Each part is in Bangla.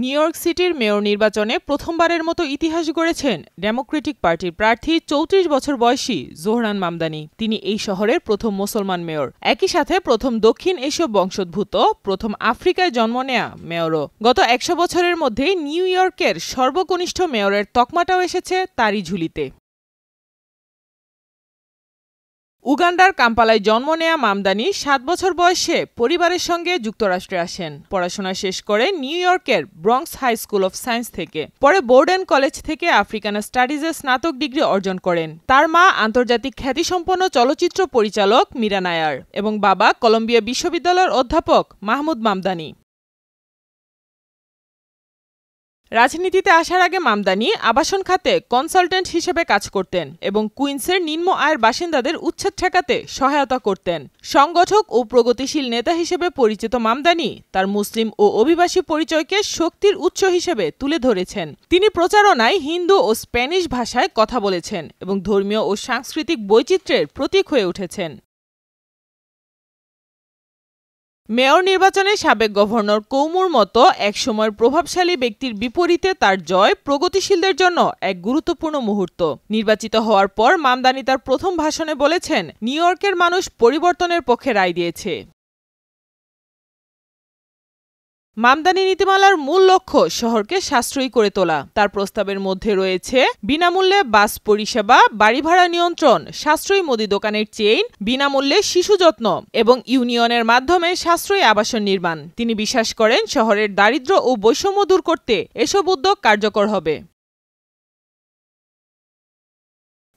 নিউ ইয়র্ক সিটির মেয়র নির্বাচনে প্রথমবারের মতো ইতিহাস গড়েছেন ডেমোক্রেটিক পার্টির প্রার্থী ৩৪ বছর বয়সী জোহরান মামদানি। তিনি এই শহরের প্রথম মুসলমান মেয়র, একই সাথে প্রথম দক্ষিণ এশীয় বংশোদ্ভূত, প্রথম আফ্রিকায় জন্ম নেয়া মেয়রও। গত ১০০ বছরের মধ্যেই নিউ ইয়র্কের সর্বকনিষ্ঠ মেয়রের তকমাটাও এসেছে তারই ঝুলিতে। উগান্ডার কাম্পালায় জন্ম নেয়া মামদানি ৭ বছর বয়সে পরিবারের সঙ্গে যুক্তরাষ্ট্রে আসেন। পড়াশোনা শেষ করে নিউ ইয়র্কের Bronx high school of science থেকে, পরে বোর্ডেন কলেজ থেকে আফ্রিকান স্টাডিজে স্নাতক ডিগ্রি অর্জন করেন। তার মা আন্তর্জাতিক খ্যাতিসম্পন্ন চলচ্চিত্র পরিচালক মীরা নায়ার এবং বাবা কলম্বিয়া বিশ্ববিদ্যালয়ের অধ্যাপক মাহমুদ মামদানি। রাজনীতিতে আসার আগে মামদানি আবাসন খাতে কনসালটেন্ট হিসেবে কাজ করতেন এবং কুইন্সের নিম্ন আয়ের বাসিন্দাদের উচ্ছেদ ঠেকাতে সহায়তা করতেন। সংগঠক ও প্রগতিশীল নেতা হিসেবে পরিচিত মামদানি তার মুসলিম ও অভিবাসী পরিচয়কে শক্তির উৎস হিসেবে তুলে ধরেছেন। তিনি প্রচারণায় হিন্দু ও স্প্যানিশ ভাষায় কথা বলেছেন এবং ধর্মীয় ও সাংস্কৃতিক বৈচিত্র্যের প্রতীক হয়ে উঠেছেন। মেয়র নির্বাচনে সাবেক গভর্নর কৌমুর মতো একসময়ের প্রভাবশালী ব্যক্তির বিপরীতে তার জয় প্রগতিশীলদের জন্য এক গুরুত্বপূর্ণ মুহূর্ত। নির্বাচিত হওয়ার পর মামদানি তার প্রথম ভাষণে বলেছেন, নিউ ইয়র্কের মানুষ পরিবর্তনের পক্ষে রায় দিয়েছে। মামদানি নীতিমালার মূল লক্ষ্য শহরকে সাশ্রয়ী করে তোলা। তার প্রস্তাবের মধ্যে রয়েছে বিনামূল্যে বাস পরিষেবা, বাড়ি ভাড়া নিয়ন্ত্রণ, সাশ্রয়ী মুদি দোকানের চেইন, বিনামূল্যে শিশু যত্ন এবং ইউনিয়নের মাধ্যমে সাশ্রয়ী আবাসন নির্মাণ। তিনি বিশ্বাস করেন শহরের দারিদ্র্য ও বৈষম্য দূর করতে এসব উদ্যোগ কার্যকর হবে।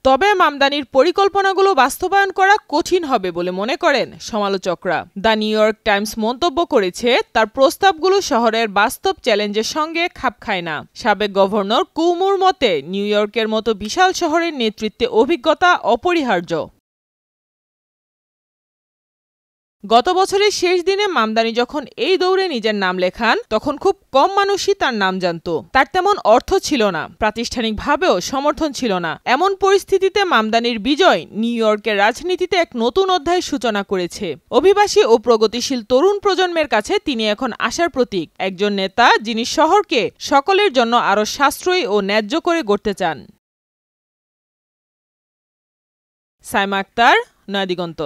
তবে মামদানির পরিকল্পনাগুলো বাস্তবায়ন করা কঠিন হবে বলে মনে করেন সমালোচকরা। দ্য নিউ ইয়র্ক টাইমস মন্তব্য করেছে, তার প্রস্তাবগুলো শহরের বাস্তব চ্যালেঞ্জের সঙ্গে খাপ খায় না। সাবেক গভর্নর কৌমুর মতে নিউ ইয়র্কের মতো বিশাল শহরের নেতৃত্বে অভিজ্ঞতা অপরিহার্য। গত বছরের শেষ দিনে মামদানি যখন এই দৌড়ে নিজের নাম লেখান, তখন খুব কম মানুষই তার নাম জানত। তার তেমন অর্থ ছিল না, প্রাতিষ্ঠানিকভাবেও সমর্থন ছিল না। এমন পরিস্থিতিতে মামদানির বিজয় নিউ ইয়র্কের রাজনীতিতে এক নতুন অধ্যায়ের সূচনা করেছে। অভিবাসী ও প্রগতিশীল তরুণ প্রজন্মের কাছে তিনি এখন আশার প্রতীক, একজন নেতা যিনি শহরকে সকলের জন্য আরও সাশ্রয়ী ও ন্যায্য করে গড়তে চান। সাইমা আক্তার, নয়াদিগন্ত।